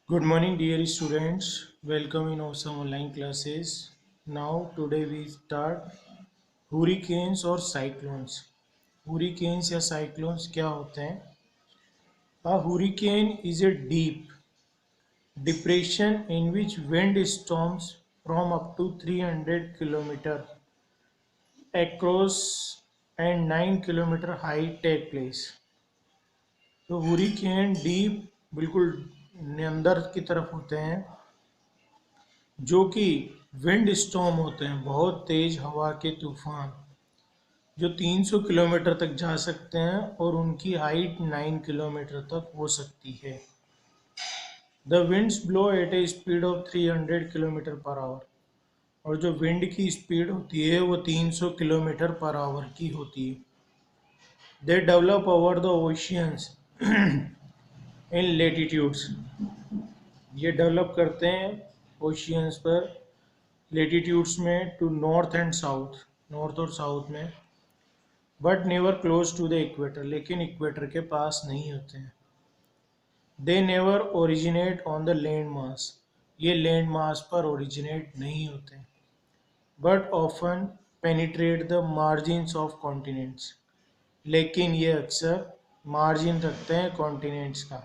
Good morning, dear students. Welcome in awesome online classes. Now, today we start hurricanes or cyclones. Hurricanes या cyclones क्या होते हैं? A hurricane is a deep depression in which wind storms from up to 300 kilometer across and 9 kilometer high take place. तो hurricane deep बिल्कुल अंदर की तरफ होते हैं जो कि विंड स्टॉर्म होते हैं, बहुत तेज हवा के तूफान जो 300 किलोमीटर तक जा सकते हैं और उनकी हाइट 9 किलोमीटर तक हो सकती है। The winds blow at a speed of 300 kilometre per hour. और जो विंड की स्पीड होती है वो 300 किलोमीटर पर आवर की होती है। They develop over the oceans in latitudes. ये डेवलप करते हैं ओशियंस पर, लेटीट्यूड्स में, to north and south, north और साउथ में, but never close to the equator, लेकिन इक्वेटर के पास नहीं होते हैं। They never originate on the land mass, ये लैंड मास पर ओरिजिनेट नहीं होते, but often penetrate the margins of continents, लेकिन ये अक्सर मार्जिन रखते हैं कॉन्टिनेंट्स का।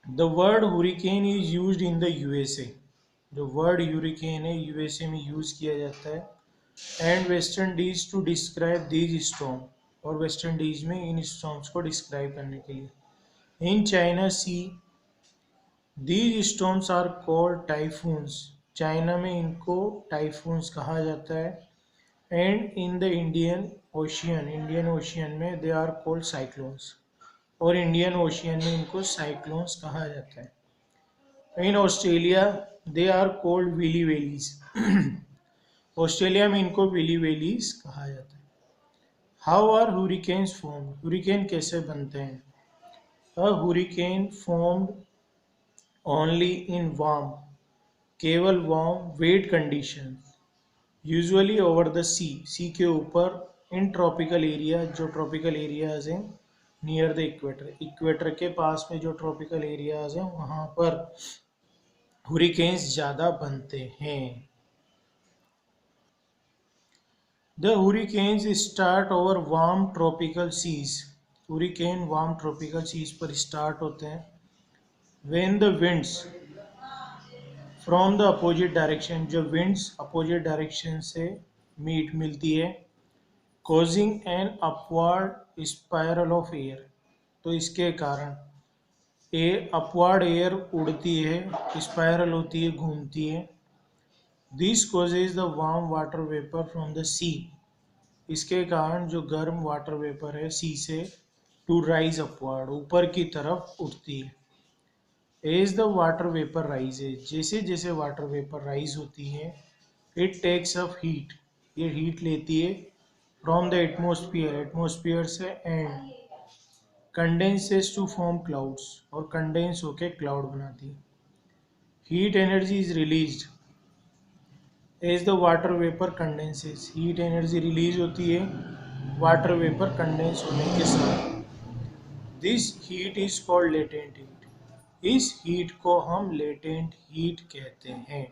The word hurricane is used in the USA. जो वर्ड ह्यूरिकेन है यूएसए में यूज किया जाता है। And West Indies to describe these storm, और वेस्ट इंडीज में इन स्टॉर्म्स को डिस्क्राइब करने के लिए। In China Sea these storms are called typhoons, China में इनको टाइफून्स कहा जाता है। And in the Indian Ocean, Indian Ocean में दे आर कॉल्ड साइक्लोन्स, और इंडियन ओशियन में इनको साइक्लोन्स कहा जाता है। In Australia they are called willy willies, Australia में इनको विली वेलीज कहा जाता है। How are hurricanes form, hurricane कैसे बनते हैं? A hurricane formed only in warm, केवल warm wet condition, usually over the sea, sea के ऊपर, इन ट्रॉपिकल एरिया, जो ट्रॉपिकल एरियाज हैं नियर द इक्वेटर, इक्वेटर के पास में जो ट्रॉपिकल एरियाज हैं वहाँ पर हुरिकेन्स ज़्यादा बनते हैं। The hurricanes start over warm tropical seas, hurricane warm tropical seas पर स्टार्ट होते हैं। When the winds from the opposite direction, जो विंड्स अपोजिट डायरेक्शन से मिलती है, causing an upward spiral of air, तो इसके कारण अपवर्ड एयर उड़ती है, स्पायरल होती है, घूमती है। This causes the warm water vapour from the sea, इसके कारण जो गर्म वाटर वेपर है सी से टू राइज अपवर्ड, ऊपर की तरफ उठती है। As the water vapour rises, जैसे जैसे वाटर वेपर राइज होती है, इट टेक्स अप हीट, ये हीट लेती है फ्रॉम द एटमोसफियर, एटमोसफियर से, and condenses to form clouds, और कंडेंस होके क्लाउड बनाती है। Heat energy is released as the water vapour condenses, heat energy release होती है वाटर वेपर कंडेंस होने के साथ। This heat is called latent heat, इस हीट को हम लेटेंट हीट कहते हैं।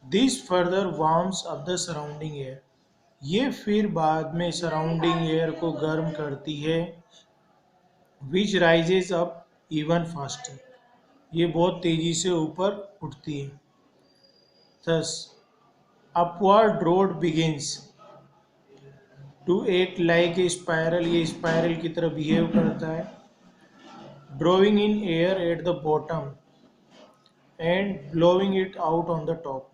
This further warms up the surrounding air, ये फिर बाद में सराउंडिंग एयर को गर्म करती है। Which rises up even faster, ये बहुत तेजी से ऊपर उठती है। Thus upward draught begins to act like a spiral, ये स्पायरल की तरह बिहेव करता है। Drawing in air at the bottom and blowing it out on the top,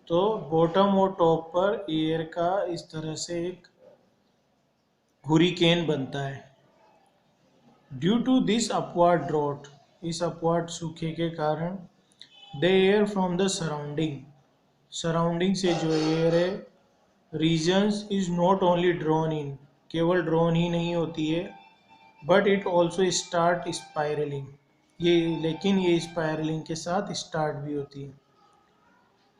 तो बॉटम और टॉप पर एयर का इस तरह से एक हुरिकेन बनता है। Due to this upward draught, इस अपवर्ड सूखे के कारण, the air from the surrounding, surrounding से जो एयर है, reasons is not only drawn in, केवल ड्रॉन ही नहीं होती है, but it also start spiralling, ये लेकिन ये स्पायरलिंग के साथ स्टार्ट भी होती है।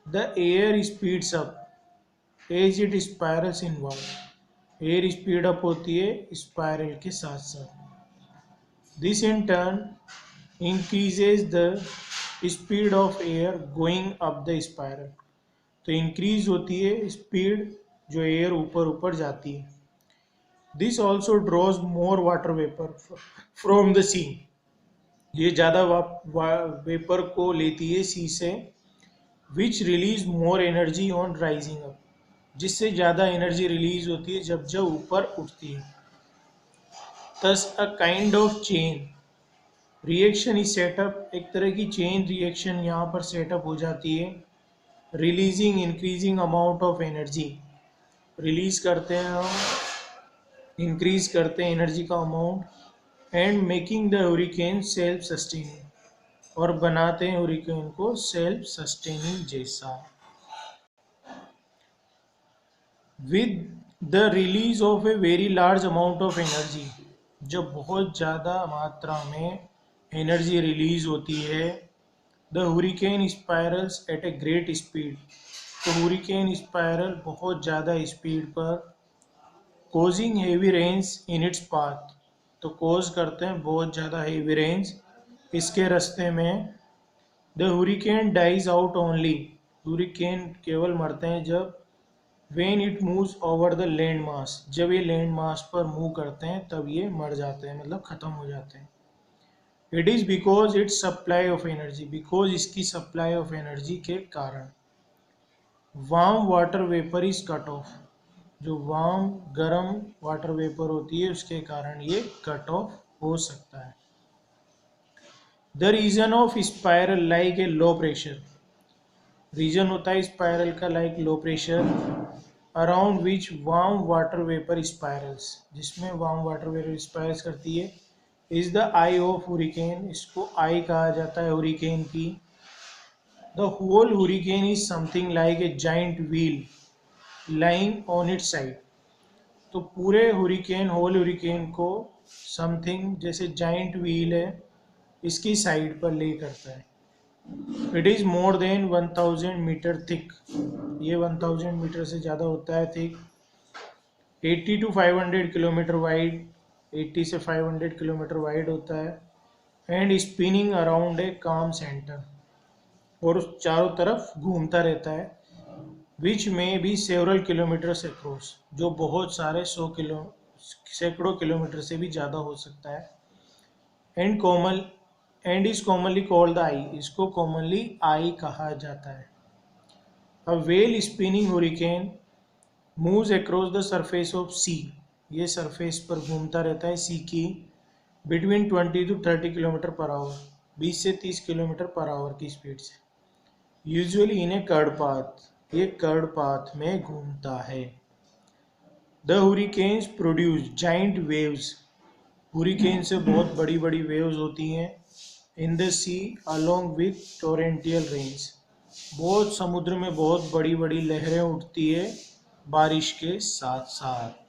The air speeds up as it spirals inward, air speed up होती है स्पायरल के साथ साथ। This in turn increases the speed of air going up the spiral. तो इंक्रीज होती है स्पीड जो एयर ऊपर ऊपर जाती है। This also draws more water vapour from the sea. ये ज़्यादा वेपर को लेती है सी से, which release more energy on rising up, जिससे ज़्यादा एनर्जी रिलीज होती है जब जब ऊपर उठती है। Thus a kind of chain reaction is setup, एक तरह की चेन रिएक्शन यहाँ पर सेटअप हो जाती है। Releasing increasing amount of energy, release करते हैं हम, इंक्रीज करते हैं एनर्जी का amount, and making the hurricane self sustaining, और बनाते हैं हुरिकेन को सेल्फ सस्टेनिंग जैसा। With the release of a very large amount of energy, जब बहुत ज़्यादा मात्रा में एनर्जी रिलीज होती है, the hurricane spirals at a great speed, तो हुरिकेन स्पायरल बहुत ज़्यादा स्पीड पर, causing heavy rains in its path, तो कोज करते हैं बहुत ज़्यादा हेवी रेन्स इसके रास्ते में। The hurricane dies out only, hurricane केवल मरते हैं जब when it moves over the land mass, जब ये लैंड मास पर मूव करते हैं तब ये मर जाते हैं, मतलब ख़त्म हो जाते हैं। It is because it's supply of energy, because इसकी सप्लाई ऑफ एनर्जी के कारण। Warm water vapour is cut off, जो वार्म गर्म वाटर वेपर होती है उसके कारण ये कट ऑफ हो सकता है। The reason of spiral like a low pressure, reason होता है स्पायरल का like low pressure, around which warm water vapour spirals, जिसमें वार्म वाटर वेपर स्पायरल्स करती है, is the eye of hurricane, इसको आई कहा जाता है हुरिकेन की। The whole hurricane is something like a giant wheel lying on its side, तो पूरे हुरिकेन होल हुरिकेन को समथिंग जैसे जाइंट व्हील है इसकी साइड पर ले करता है। It is more than 1000 metre thick, ये 1000 मीटर से ज़्यादा होता है थिक। 80 to 500 किलोमीटर वाइड, 80 से 500 किलोमीटर वाइड होता है। एंड स्पिनिंग अराउंड ए काम सेंटर, और चारों तरफ घूमता रहता है। विच में भी सेवरल किलोमीटर से क्रॉस, जो बहुत सारे सैकड़ों किलोमीटर से भी ज़्यादा हो सकता है। And is commonly called the eye, इसको कॉमनली आई कहा जाता है। A well spinning hurricane moves across the surface of sea, ये सरफेस पर घूमता रहता है सी की, between 20 to 30 kilometre per hour, 20 से 30 किलोमीटर पर आवर की स्पीड से। Usually in a curved path, ये कर्ड पाथ में घूमता है। The hurricanes produce giant waves, hurricane से बहुत बड़ी बड़ी वेव्स होती हैं। In the sea along with torrential rains, बहुत समुद्र में बहुत बड़ी बड़ी लहरें उठती है बारिश के साथ साथ।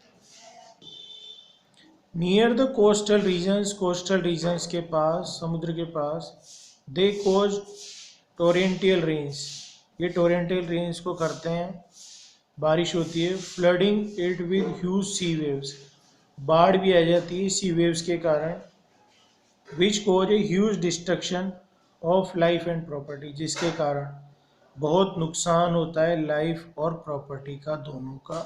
नियर द कोस्टल रीजन्स के पास, समुद्र के पास, दे कोज टोरेंटियल रेन्स, ये टोरेंटियल रेन्स को करते हैं, बारिश होती है। Flooding it with huge sea waves, बाढ़ भी आ जाती है सी वेव्स के कारण। Which cause a huge destruction of life and property, जिसके कारण बहुत नुकसान होता है लाइफ और प्रॉपर्टी का, दोनों का।